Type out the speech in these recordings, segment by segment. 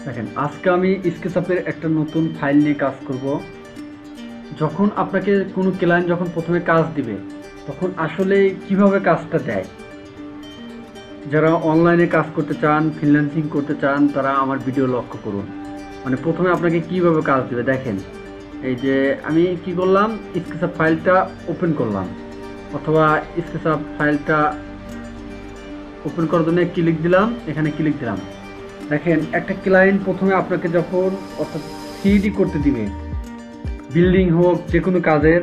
দেখেন, আজকে আমি স্কেচআপের একটা নতুন ফাইল নিয়ে কাজ করব। যখন আপনাকে কোনো ক্লায়েন্ট যখন প্রথমে কাজ দিবে, তখন আসলে কিভাবে কাজটা দেয়, যারা অনলাইনে কাজ করতে চান, ফ্রিল্যান্সিং করতে চান, তারা আমার ভিডিও লক্ষ্য করুন। মানে প্রথমে আপনাকে কিভাবে কাজ দিবে দেখেন। এই যে আমি কি করলাম, স্কেচআপ ফাইলটা ওপেন করলাম, অথবা স্কেচআপ ফাইলটা ওপেন করার জন্য ক্লিক দিলাম, এখানে ক্লিক দিলাম। দেখেন, একটা ক্লায়েন্ট প্রথমে আপনাকে যখন অর্থাৎ 3D করতে দিবে, বিল্ডিং হোক যে কোনো কাজের,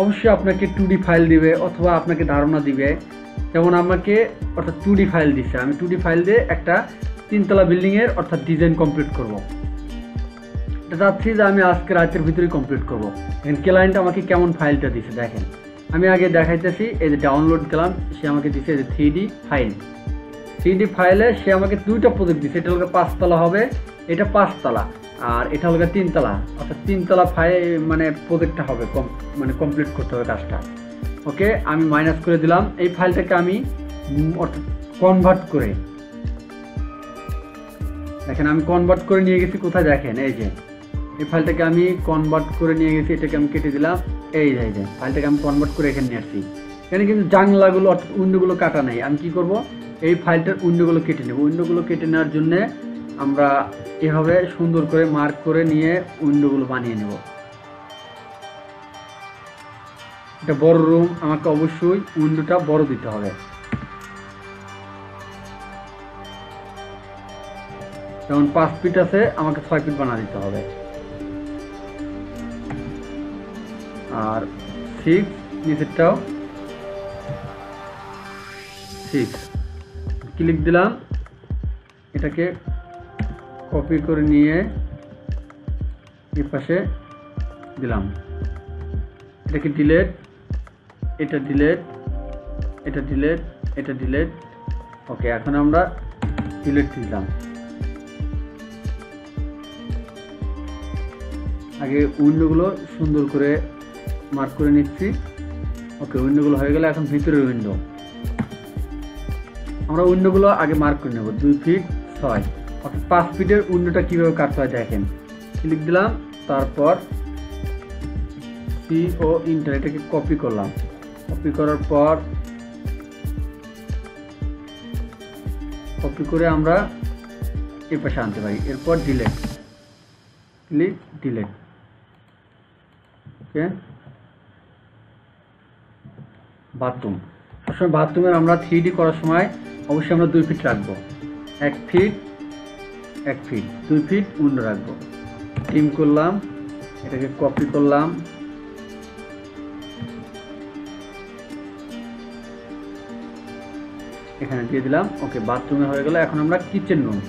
অবশ্যই আপনাকে 2D ফাইল দিবে অথবা আপনাকে ধারণা দিবে। যেমন আমাকে অর্থাৎ 2D ফাইল দিচ্ছে, আমি 2D ফাইল দিয়ে একটা 3তলা বিল্ডিংয়ের অর্থাৎ ডিজাইন কমপ্লিট করব। এটা চাচ্ছি যে আমি আজকে রাতের ভিতরেই কমপ্লিট করব। এখন ক্লায়েন্ট আমাকে কেমন ফাইলটা দিচ্ছে দেখেন, আমি আগে দেখাইতেছি। এই যে ডাউনলোড গেলাম, সে আমাকে দিচ্ছে এই যে 3D ফাইল। 3D ফাইলে সে আমাকে 2টা প্রজেক্ট দিচ্ছে। এটা হলো 5তলা হবে, এটা 5তলা, আর এটা হলো 3তলা, অর্থাৎ 3তলা ফাইল মানে প্রজেক্টটা হবে মানে কমপ্লিট করতে হবে কাজটা। ওকে, আমি মাইনাস করে দিলাম। এই ফাইলটাকে আমি অর্থাৎ কনভার্ট করে দেখেন, আমি কনভার্ট করে নিয়ে গেছি কোথায় দেখেন, এই যে এই ফাইলটাকে আমি কনভার্ট করে নিয়ে গেছি। এটাকে আমি কেটে দিলাম, এই যে ফাইলটাকে আমি কনভার্ট করে এখানে নিয়ে আসছি। এখানে কিন্তু জানলাগুলো অর্থাৎ উইন্ডোগুলো কাটা নেই। আমি কি করব, এই ফাইলটার উইন্ডোগুলো কেটে নেব। উইন্ডোগুলো কেটে নেওয়ার জন্য আমরা এভাবে সুন্দর করে মার্ক করে নিয়ে উইন্ডোগুলো বানিয়ে নেব। এটা বড় রুম, আমাকে অবশ্যই উইন্ডোটা বড় দিতে হবে। যেমন 5 ফিট আছে, আমাকে 6 ফিট বানা দিতে হবে। আর 6 নিচেরটাও 6। ক্লিক দিলাম, এটাকে কপি করে নিয়ে এই পাশে দিলাম। এটাকে ডিলেট, এটা ডিলেট, এটা ডিলেট, এটা ডিলেট। ওকে, এখন আমরা ডিলেট দিলাম। আগে উইন্ডোগুলো সুন্দর করে মার্ক করে নিচ্ছি। ওকে, উইন্ডোগুলো হয়ে গেলে এখন ভিতরের উইন্ডো আমরা উইন্ডোগুলো আগে মার্ক করে নেব। 2 ফিট 6, অর্থাৎ 5 ফিটের উইন্ডোটা কীভাবে কাটতে হয় দেখেন। ক্লিক দিলাম, তারপর CO ইন্টার, এটাকে কপি করলাম। কপি করার পর কপি করে আমরা এই পাশে আনতে পারি। এরপর ডিলেট, ক্লিক ডিলেট। ওকে, বাথরুম, সবসময় বাথরুমের আমরা 3D করার সময় অবশ্যই আমরা 2 ফিট রাখবো। 1 ফিট 1 ফিট 2 ফিট উইন্ডো রাখবো। ট্রিম করলাম, এটাকে কপি করলাম, এখানে দিয়ে দিলাম। ওকে, বাথরুমে হয়ে গেল। এখন আমরা কিচেন রুম,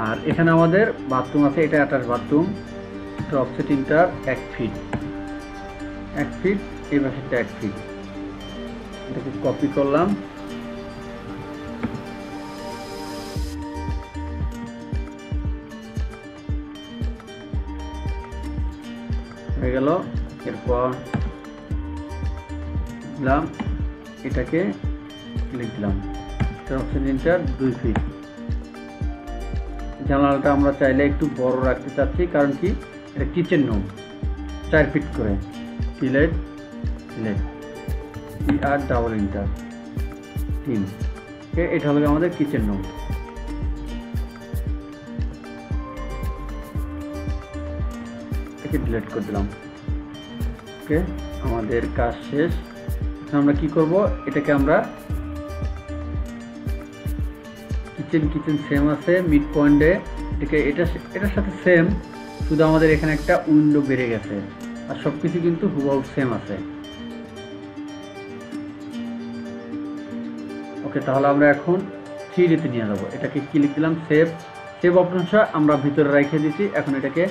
আর এখানে আমাদের বাথরুম আছে, এটা attach bathroom. Offset enter 1 feet 1 feet, এই পাশেরটা 1 ফিট। এটাকে কপি করলাম, হয়ে গেল। এরপর দিলাম, এটাকে ক্লিক দিলাম, অপশন ইন্টার 2 ফিট। জানালাটা আমরা চাইলে একটু বড় রাখতে চাচ্ছি, কারণ কি এটা কিচেন রুম। 4 ফিট করে ডিলেট ডিলেট, আর ডাবল ইন্টার 3। ওকে, এটা হলো আমাদের কিচেন রুম। এটাকে ডিলেট করে দিলাম। ওকে, আমাদের কাজ শেষ। আমরা কি করব, এটাকে আমরা কিচেন সেম আছে মিড পয়েন্টে, এটাকে এটার সাথে সেম, শুধু আমাদের এখানে একটা উইন্ডো বেড়ে গেছে, আর সব কিছু কিন্তু হুবহু সেম আছে। ওকে, তাহলে আমরা এখন 3Dতে নিয়ে যাবো। এটাকে ক্লিক দিলাম, সেভ অপশনটা আমরা ভিতরে রেখে দিচ্ছি। এখন এটাকে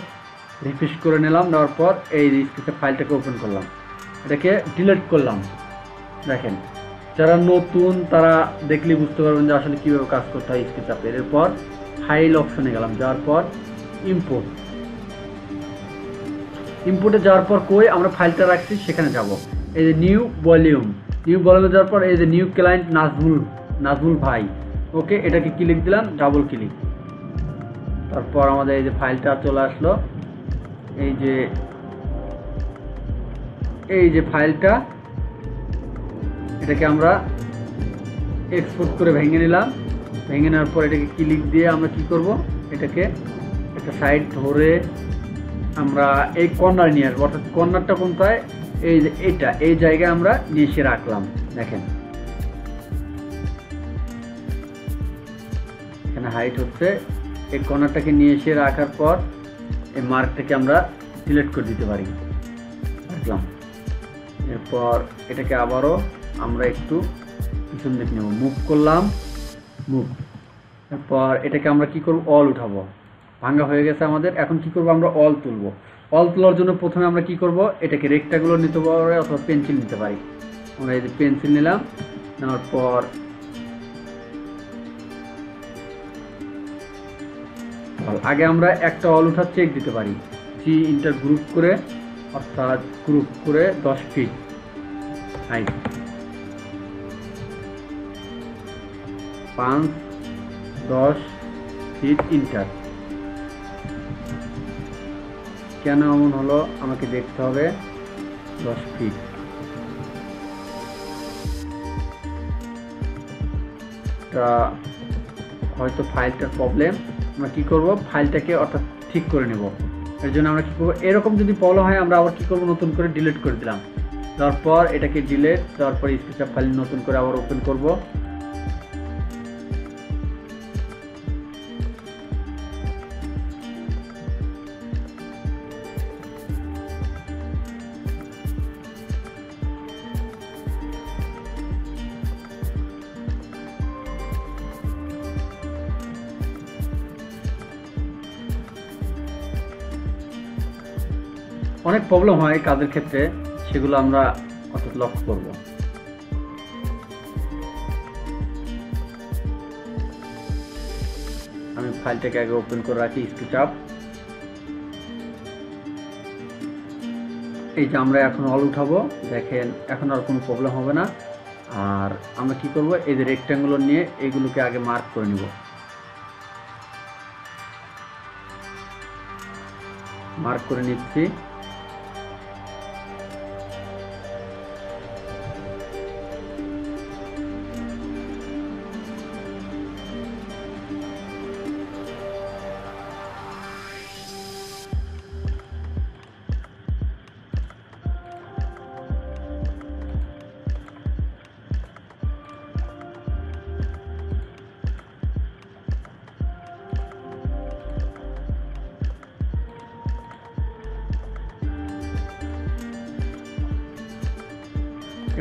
রিফ্রেশ করে নিলাম, নেওয়ার পর এই স্কেচআপ ফাইলটাকে ওপেন করলাম, এটাকে ডিলিট করলাম। দেখেন, যারা নতুন তারা দেখলে বুঝতে পারবেন যে আসলে কীভাবে কাজ করতে হয় স্কেচআপের। এরপর ফাইল অপশনে গেলাম, যাওয়ার পর ইম্পোর্টে যাওয়ার পর আমরা ফাইলটা রাখছি সেখানে যাব। এই যে নিউ ভলিউমে যাওয়ার পর এই যে নিউ ক্লায়েন্ট নাজমুল ভাই। ওকে, এটাকে ক্লিক দিলাম, ডাবল ক্লিক তারপর আমাদের এই যে ফাইলটা চলে আসলো, এই যে ফাইলটা, এটাকে আমরা এক্সপোর্ট করে ভেঙে নিলাম। ভেঙে নেওয়ার পর এটাকে ক্লিক দিয়ে আমরা কি করব, এটাকে একটা সাইড ধরে আমরা এই কর্নার নিয়ে আসবো। অর্থাৎ কর্নারটা কোনটায়, এই যে এটা, এই জায়গায় আমরা নিয়ে এসে রাখলাম। দেখেন এখানে হাইট হচ্ছে, এই কর্নারটাকে নিয়ে এসে রাখার পর এই মার্কটাকে আমরা সিলেক্ট করে দিতে পারি, রাখলাম। এরপর এটাকে আবারও আমরা একটু পিছন দিকে নেব, মুভ করলাম, মুভ। এরপর এটাকে আমরা কি করব, অল উঠাবো। ভাঙা হয়ে গেছে আমাদের, এখন কি করব, আমরা অল তুলবো। অল তোলার জন্য প্রথমে আমরা কি করব, এটাকে রেক্টাগুলো নিতে পারি অথবা পেন্সিল নিতে পারি। আমরা এই যে পেন্সিল নিলাম, নেওয়ার পর আগে আমরা একটা অল উঠার চেক দিতে পারি, জি ইন্টার গ্রুপ করে, অর্থাৎ গ্রুপ করে 10 ফিট হাইট, 5-10 ফিট ইন্টার। কেন এমন হলো আমাকে দেখতে হবে, 10 ফিট। তা হয়তো ফাইলটার প্রবলেম, আমরা কি করব, ফাইলটাকে অর্থাৎ ঠিক করে নেব। এর জন্য আমরা কি করব, এরকম যদি প্রবলেম হয় আমরা আবার কি করব, নতুন করে ডিলিট করে দিলাম। তারপর এটাকে ডিলিট, তারপর স্কেচআপ ফাইল নতুন করে আবার ওপেন করব। অনেক প্রবলেম হয় কাজের ক্ষেত্রে, সেগুলো আমরা অর্থাৎ লক্ষ্য করব। আমি ফাইলটাকে আগে ওপেন করে রাখি, স্কেচআপ। এই যে আমরা এখন অল উঠাবো, দেখেন এখন আর কোনো প্রবলেম হবে না। আর আমরা কি করব, এই যে রেক্ট্যাঙ্গুলার নিয়ে এইগুলোকে আগে মার্ক করে নিব। মার্ক করে নিচ্ছি।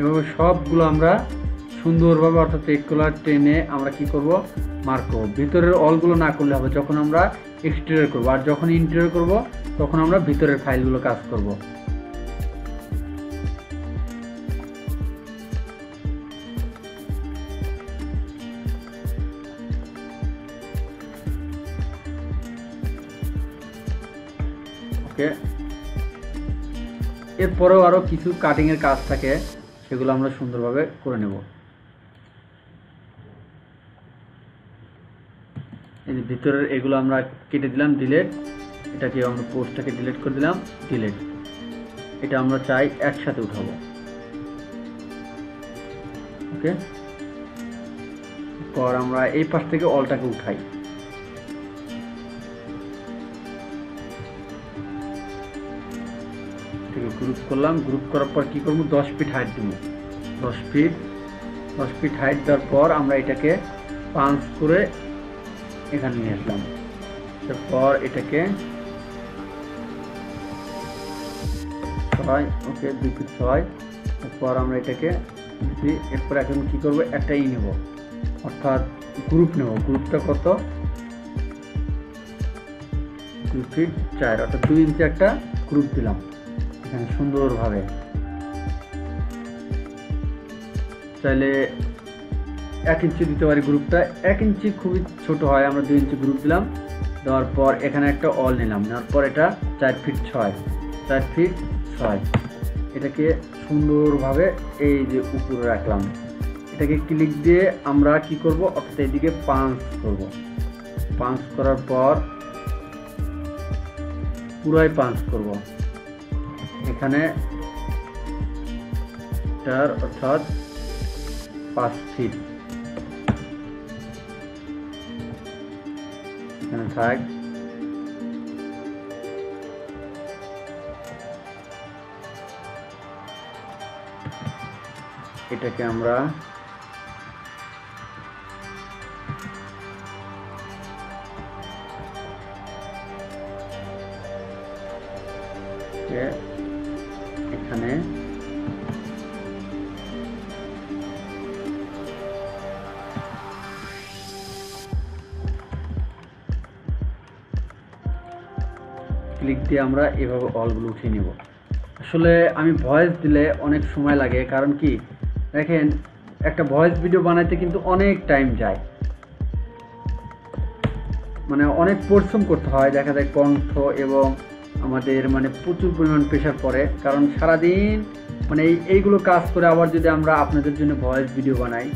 এভাবে সবগুলো আমরা সুন্দরভাবে অর্থাৎ রেক্ট্যাঙ্গুলার টেনে আমরা কি করব, মার্ক করব। ভিতরের অলগুলো না করলে হবে যখন আমরা এক্সটেরিয়র করব, আর যখন ইন্টেরিয়র করব তখন আমরা ভিতরের ফাইলগুলো কাজ করব। ওকে, এরপরেও আরও কিছু কাটিংয়ের কাজ থাকে, সেগুলো আমরা সুন্দরভাবে করে নেব। এই যে ভিতরের এগুলো আমরা কেটে দিলাম, ডিলেট। এটাকে আমরা পোস্টটাকে ডিলিট করে দিলাম, ডিলেট। এটা আমরা চাই একসাথে উঠাবো। ওকে, পর আমরা এই পাশ থেকে অলটাকে উঠাই। গ্রুপ করলাম, গ্রুপ করার পর কি করব, 10 ফিট হাইট দেব। 10 ফিট হাইট দেওয়ার পর আমরা এটাকে পাঞ্চ করে এখানে নিয়ে আসলাম। তারপর এটাকে 6, ওকে 2 ফিট 6। তারপর আমরা এটাকে এরপর এখন কি করব, একটা নেব, অর্থাৎ গ্রুপ নেব। গ্রুপটা কত, 2 ফিট 4, অর্থাৎ 2 ইঞ্চি একটা গ্রুপ দিলাম এখানে সুন্দরভাবে। চাইলে 1 ইঞ্চি দিতে পারি গ্রুপটা, 1 ইঞ্চি খুবই ছোট হয়, আমরা 2 ইঞ্চি গ্রুপ দিলাম। দেওয়ার পর এখানে একটা অল নিলাম, নেওয়ার পর এটা 4 ফিট 6, 4 ফিট 6। এটাকে সুন্দরভাবে এই যে উপরে রাখলাম। এটাকে ক্লিক দিয়ে আমরা কি করব, অর্থাৎ এদিকে পাঞ্চ করব। পাঞ্চ করার পর পুরাই পাঞ্চ করব এখানে অর্থাৎ 5 ফিট এখানে থাক। এটাকে আমরা এখানে ক্লিক দিয়ে আমরা এভাবে অলগুলো উঠিয়ে নিব। আসলে আমি ভয়েস দিলে অনেক সময় লাগে, কারণ কি দেখেন একটা ভয়েস ভিডিও বানাইতে কিন্তু অনেক টাইম যায়, মানে অনেক পরিশ্রম করতে হয়, দেখা যায় কণ্ঠ এবং আমাদের মানে প্রচুর পরিমাণ প্রেশার পড়ে, কারণ সারাদিন মানে এইগুলো কাজ করে আবার যদি আমরা আপনাদের জন্য ভয়েস ভিডিও বানাই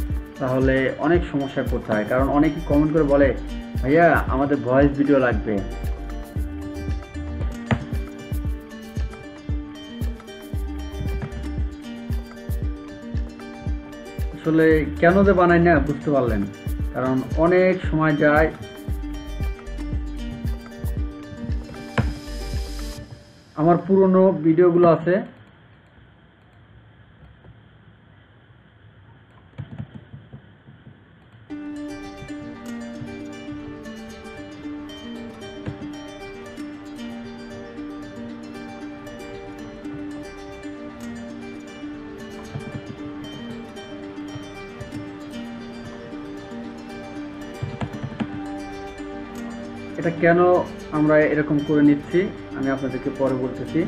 তাহলে অনেক সমস্যা করতে হয়, কারণ অনেকেই কমেন্ট করে বলে ভাইয়া আমাদের ভয়েস ভিডিও লাগবে। আসলে কেন যে বানাই না বুঝতে পারলেন, কারণ অনেক সময় যায়। আমার পুরনো ভিডিওগুলো আছে, এটা কেন আমরা এরকম করে নিচ্ছি আমি আপনাদেরকে পরে বলতেছি।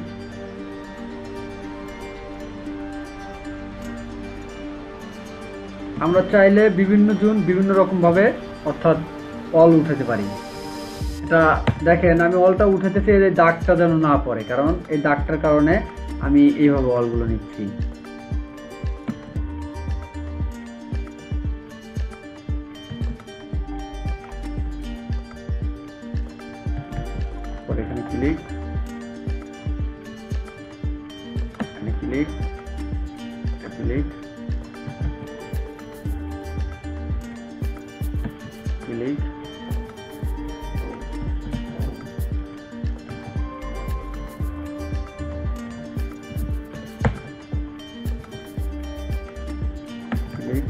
আমরা চাইলে বিভিন্ন জন বিভিন্ন রকম ভাবে অর্থাৎ অল উঠাতে পারি। এটা দেখেন আমি অলটা উঠাতেছি, এই দাগটা যেন না পড়ে, কারণ এই দাগটার কারণে আমি এইভাবে অলগুলো নিচ্ছি। এখানে ক্লিক, এখানে click, click, click, click,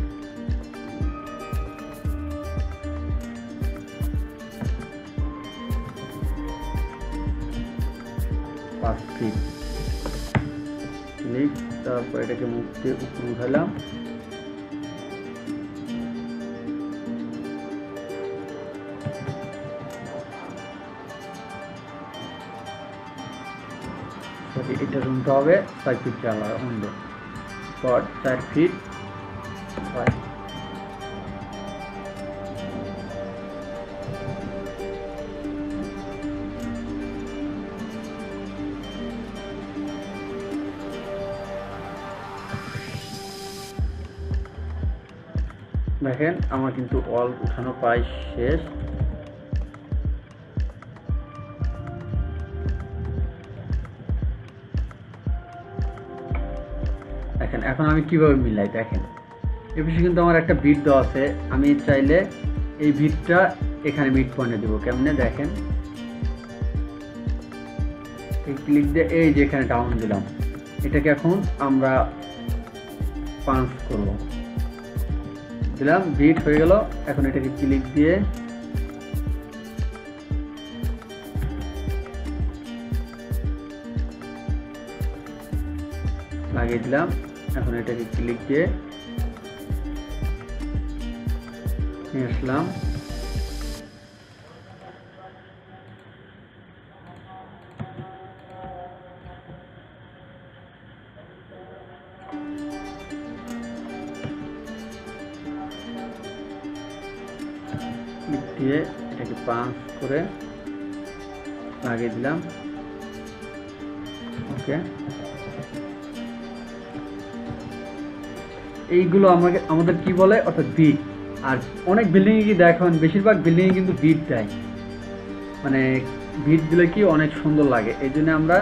5 feet click, তারপর এটাকে মুখ দিয়ে উপরে উঠালাম। এটা রুমটা হবে 5 ফিট চালার অন্য পর 4 ফিট 5। দেখেন আমার কিন্তু অল উঠানো প্রায় শেষ। দেখেন এখন আমি কিভাবে মিলাই, দেখেন এর পিছনে কিন্তু আমার একটা বিট দেওয়া আছে, আমি চাইলে এই বিটটা এখানে মিড পয়েন্টে দেবো। কেমনে দেখেন, ক্লিক দিয়ে এই যে এখানে ডাউন দিলাম, এটাকে এখন আমরা পাঞ্চ করব, দিলাম বিট হয়ে গেল। এখন এটাকে ক্লিক দিয়ে লাগিয়ে দিলাম। এখন এটাকে ক্লিক দিয়ে নিয়ে আসলাম। ক্লিক দিয়ে এটাকে পাঞ্চ করে লাগিয়ে দিলাম। ওকে, এইগুলো আমাদের কি বলে অর্থাৎ বিট। আর অনেক বিল্ডিং এ কি দেখেন বেশিরভাগ বিল্ডিং এ কিন্তু বিট দেয়, মানে ভিট দিলে কি অনেক সুন্দর লাগে, এই জন্য আমরা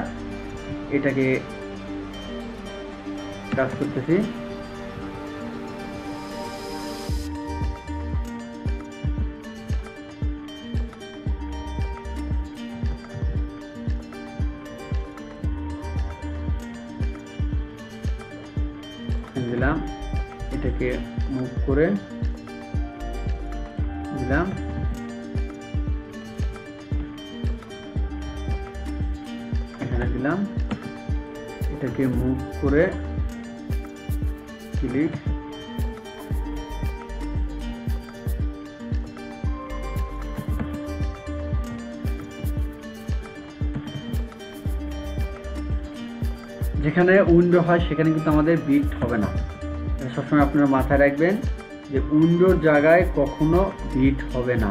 এটাকে কাজ করতেছি। দিলাম, এটাকে মুভ করে দিলাম, এখানে দিলাম, এটাকে মুভ করে ক্লিক, যেখানে উইন্ডো হয় সেখানে কিন্তু আমাদের বিট হবে না। সবসময় আপনারা মাথায় রাখবেন যে উইন্ডোর জায়গায় কখনো বিট হবে না।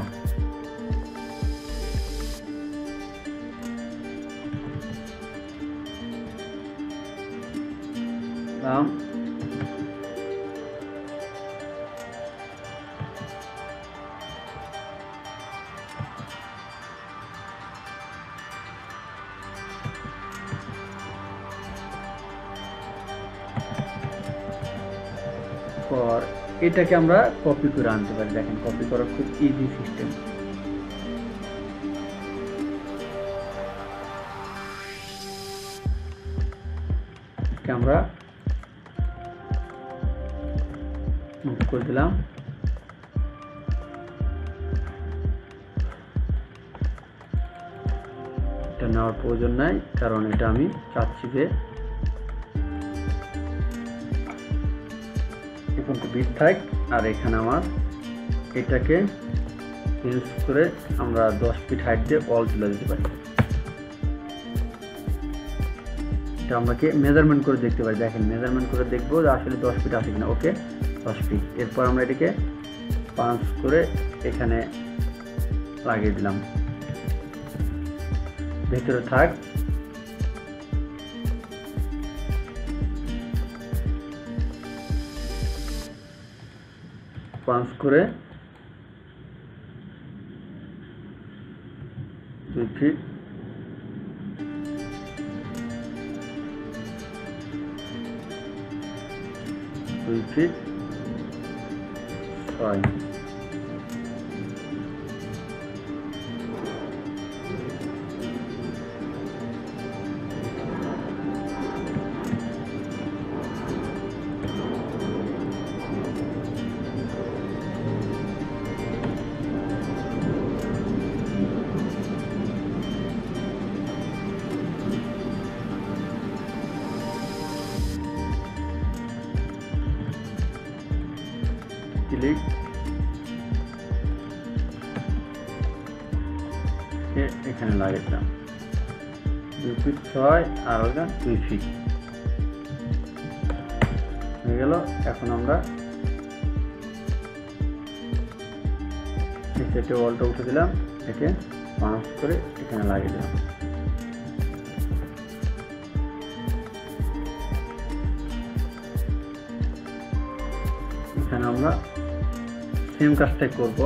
পর এটাকে আমরা কপি করে আনতে পারি। দেখেন কপি করা খুব ইজি সিস্টেম। আমরা মুভ করে দিলাম, এটা নেওয়ার প্রয়োজন নাই, কারণ এটা আমি চাচ্ছি যে বিট থাক। আর এখানে আমার এটাকে ইউজ করে আমরা 10 ফিট হাইট দিয়ে অল তুলে দিতে পারি। এটা আমাকে মেজারমেন্ট করে দেখতে পারি। দেখেন মেজারমেন্ট করে দেখবো যে আসলে 10 ফিট আছে কিনা। ওকে 10 ফিট। এরপর আমরা এটাকে পাঞ্চ করে এখানে লাগিয়ে দিলাম, ভেতরে থাক। পাঞ্চ করে 2 ফিট, 2 ফিট 6। ক্লিক, এখানে লাগিয়েছিলাম 2 ফিট 6 আর ওটা 2 ফিট হয়ে গেল। এখন আমরা সেটে ওয়ালটা উঠে দিলাম, এটাকে পাঞ্চ করে এখানে লাগিয়ে দিলাম। এখানে আমরা সেম কাজটাই করব।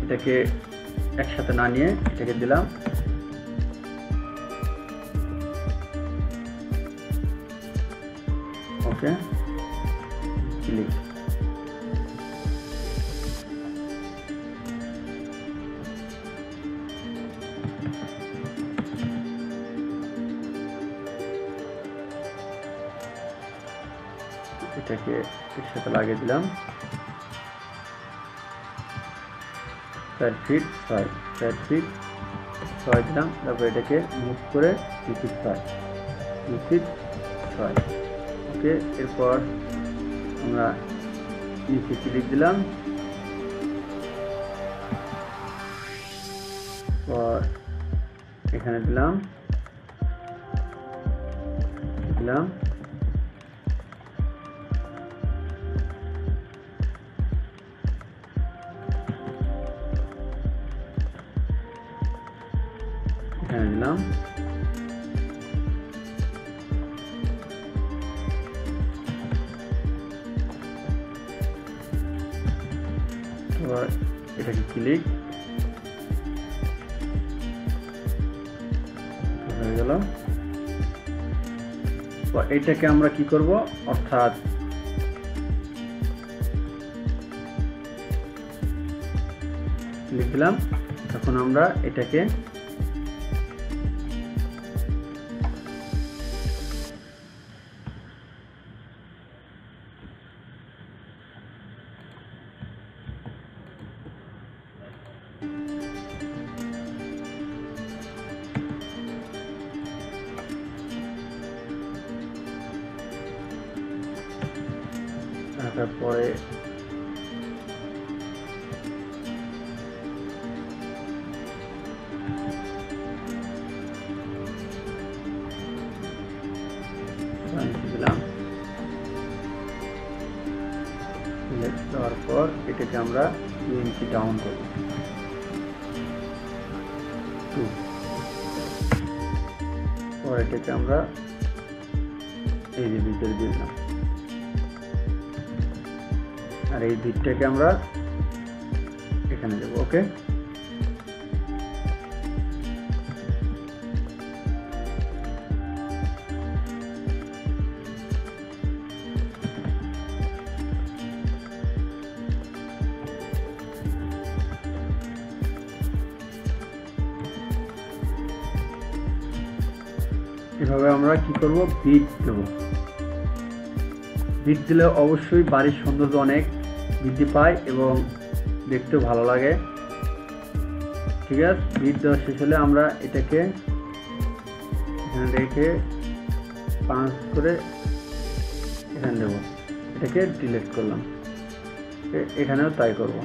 এটাকে একসাথে না নিয়ে এটাকে দিলাম, ওকে ক্লিক। এটাকে একসাথে লাগিয়ে দিলাম, 4 ফিট 6, 4 ফিট 6 দিলাম। তারপর এটাকে মুভ করে 2 ফিট 6, 2 ফিট 6। ওকে, এরপর আমরা নিচে ক্লিক দিলাম, পর এখানে দিলাম, এখানে দিলাম, এবার এটাকে ক্লিক, হয়ে গেল। তো এটাকে আমরা কি করব, অর্থাৎ লিখলাম। এখন আমরা এটাকে তারপরে দিলাম। দেওয়ার পর এটাকে আমরা 2 ইঞ্চি ডাউন করব, 2। পর এটাকে আমরা এই যে ভিতরে দিলাম, আর এই বিটটাকে আমরা এখানে দেব। ওকে, এভাবে আমরা কি করব, বিট দেব। বিট দিলে অবশ্যই বাড়ির সৌন্দর্য অনেক বৃদ্ধি পায় এবং দেখতেও ভালো লাগে। ঠিক আছে, বিট দেওয়া শেষ হলে আমরা এটাকে এখানে রেখে 5 করে এখানে দেব। এটাকে ডিলিট করলাম, এখানেও তাই করব।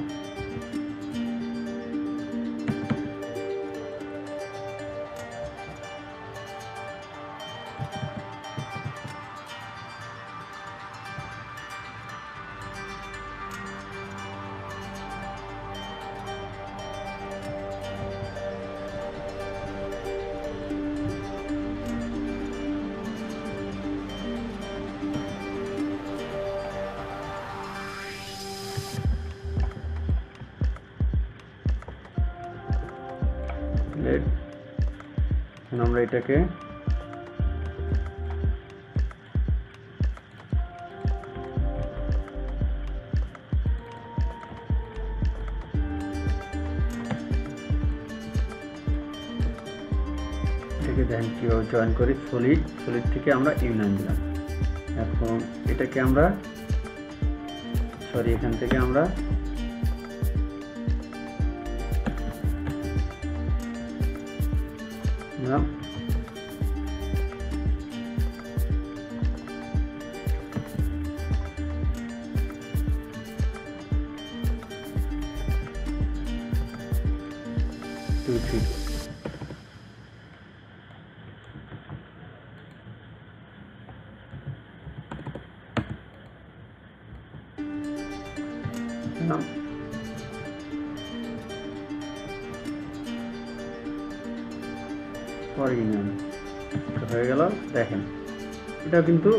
এখন আমরা এটাকে দেখেন কিভাবে জয়েন করি। সলিড থেকে আমরা ইউনিয়ন দিলাম। এখন এটাকে আমরা এখান থেকে আমরা নিলাম। হয়ে গেল। দেখেন এটা কিন্তু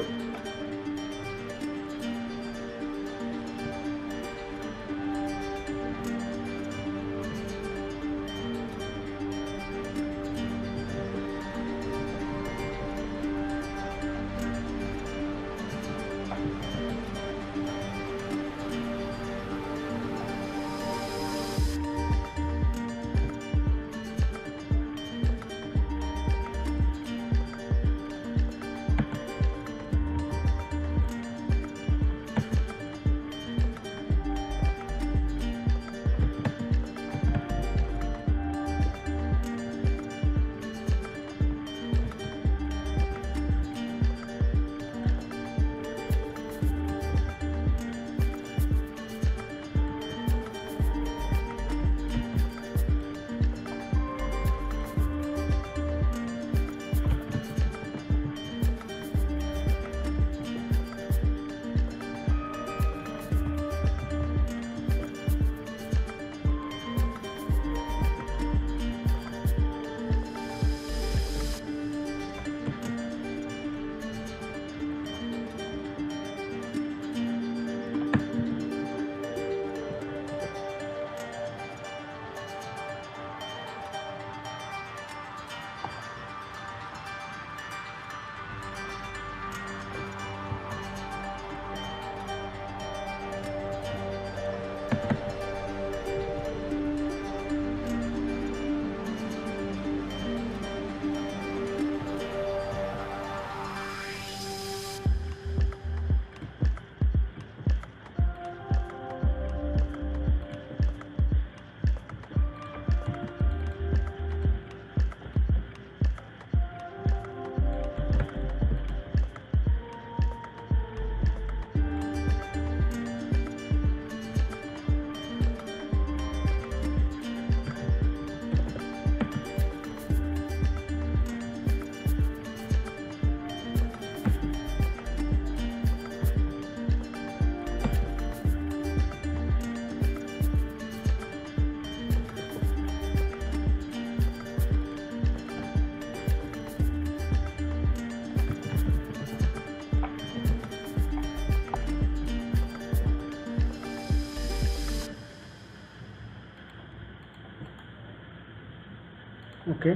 ওকে,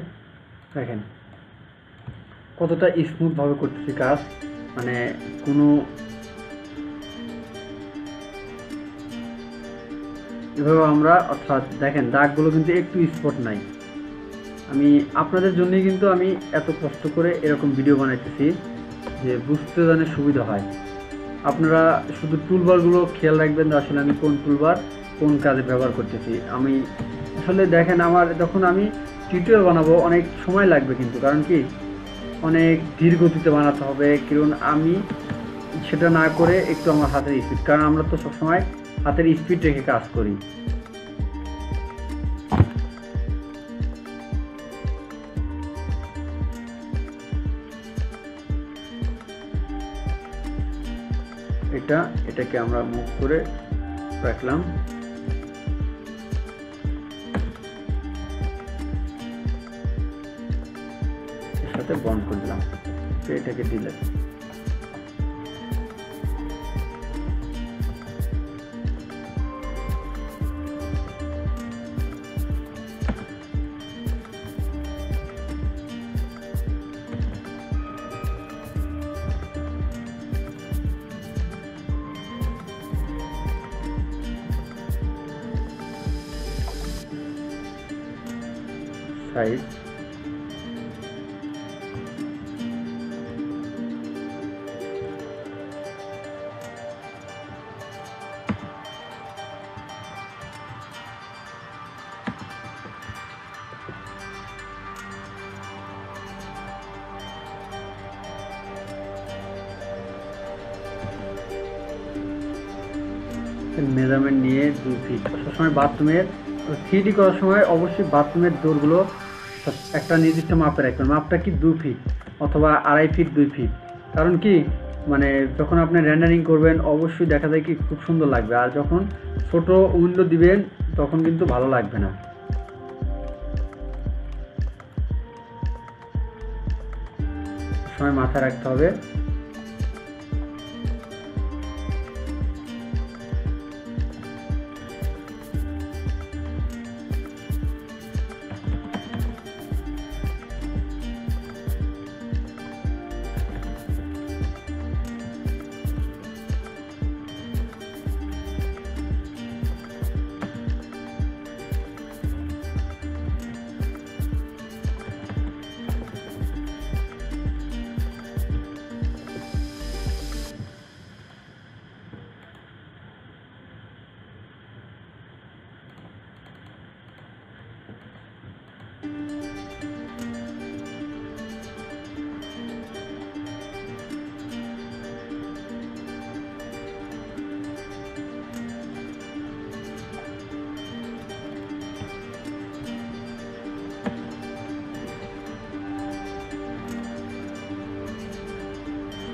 দেখেন কতটা স্মুথভাবে করতেছি কাজ, মানে কোনো এভাবে আমরা, অর্থাৎ দেখেন দাগগুলো কিন্তু একটু স্পট নাই। আমি আপনাদের জন্যই কিন্তু আমি এত কষ্ট করে এরকম ভিডিও বানাইতেছি, যে বুঝতে জানে সুবিধা হয়। আপনারা শুধু টুলবারগুলো খেয়াল রাখবেন যে আসলে আমি কোন টুলবার কোন কাজে ব্যবহার করতেছি। আমি আসলে দেখেন আমার যখন আমি টিউটোরিয়াল বানাবো অনেক সময় লাগবে, কিন্তু কারণ কি অনেক ধীর গতিতে বানাতে হবে, কারণ আমি সেটা না করে একটু আমার হাতের স্পিড, কারণ আমরা তো সবসময় হাতের স্পিড রেখে কাজ করি। এটাকে আমরা মুভ করে রাখলাম, এর সাথে বন্ড করে দিলাম, এটাকে দিলে সাইজ মেজারমেন্ট নিয়ে 2 ফিট। সবসময় বাথরুমের 3D করার সময় অবশ্যই বাথরুমের ডোরগুলো একটা নির্দিষ্ট মাপে রাখবেন। মাপটা কি 2 ফিট অথবা 2.5 ফিট 2 ফিট, কারণ কি মানে যখন আপনি রেন্ডারিং করবেন অবশ্যই দেখা যায় কি খুব সুন্দর লাগবে, আর যখন ছোট উইন্ডো দিবেন তখন কিন্তু ভালো লাগবে না। সময় মাথায় রাখতে হবে।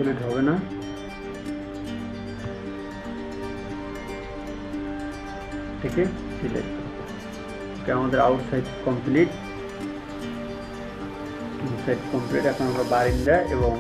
সলিড হবে না, থেকে সিলেক্ট। ওকে, আমাদের আউটসাইড কমপ্লিট, ইনসাইড কমপ্লিট। এখন আমরা বারান্দা এবং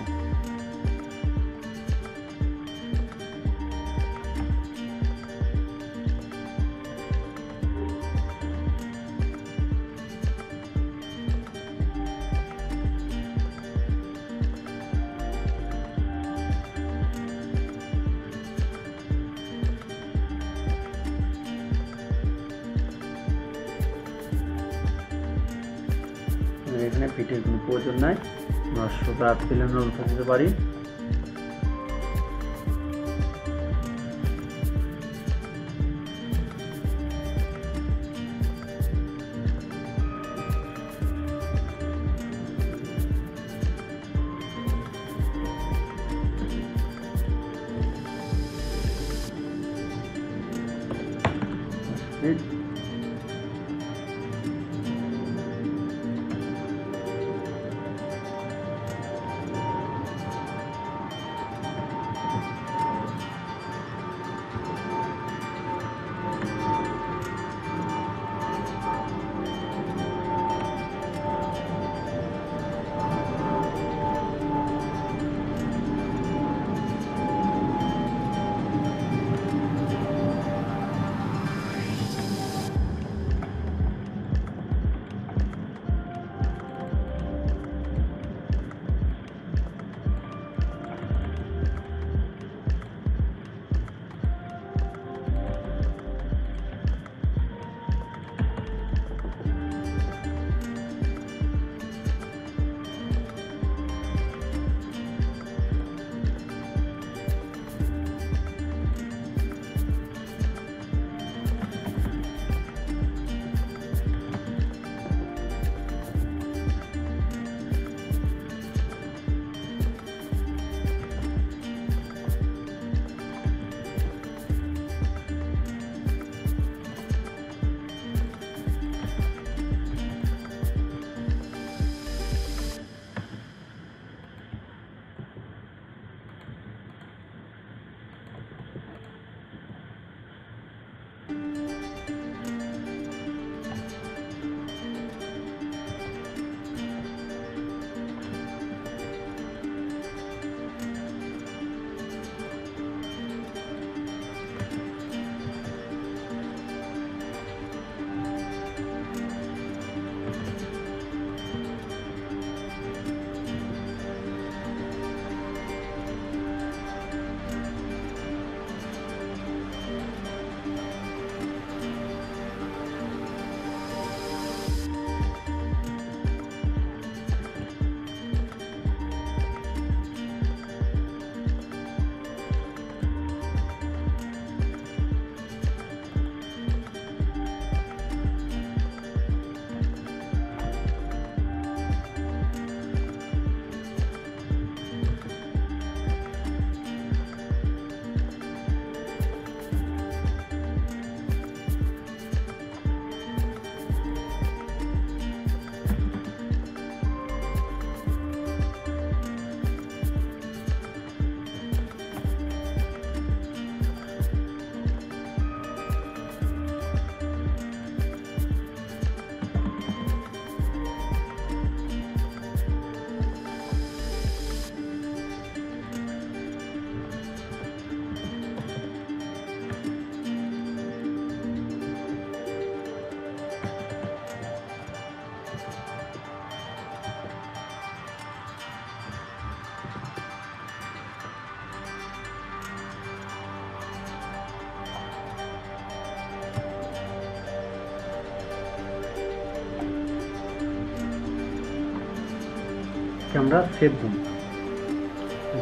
এখানে ফিটের কোনো প্রয়োজন নাই, আমরা সোজা প্লেনের উঠে দিতে পারি। আমরা সেভ দিই।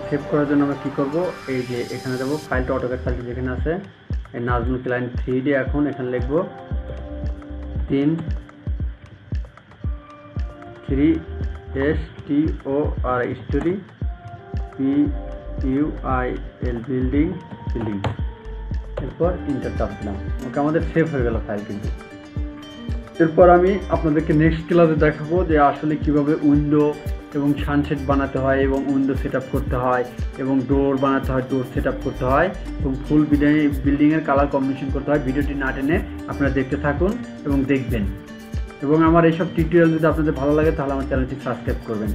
সেভ করার জন্য আমরা কী করব, এই যে এখানে যাব ফাইলটা, অটোক্যাড ফাইলটা যেখানে আছে এই নাজমুল ক্লায়েন্ট 3D, এখন এখানে লিখব 3STOR স্টোরি PUIL বিল্ডিং, এরপর ইন্টার চাপ দিলাম। ওকে, আমাদের সেভ হয়ে গেল ফাইল কিন্তু। এরপর আমি আপনাদেরকে নেক্সট ক্লাসে দেখাবো যে আসলে কিভাবে উইন্ডো এবং সানসেট বানাতে হয় এবং উইন্ডো সেট আপ করতে হয় এবং ডোর বানাতে হয়, ডোর সেট আপ করতে হয় এবং ফুল বিল্ডিংয়ের কালার কম্বিনেশন করতে হয়। ভিডিওটি না টেনে আপনারা দেখতে থাকুন এবং দেখবেন, এবং আমার এইসব টিউটোরিয়াল যদি আপনাদের ভালো লাগে তাহলে আমার চ্যানেলটি সাবস্ক্রাইব করবেন।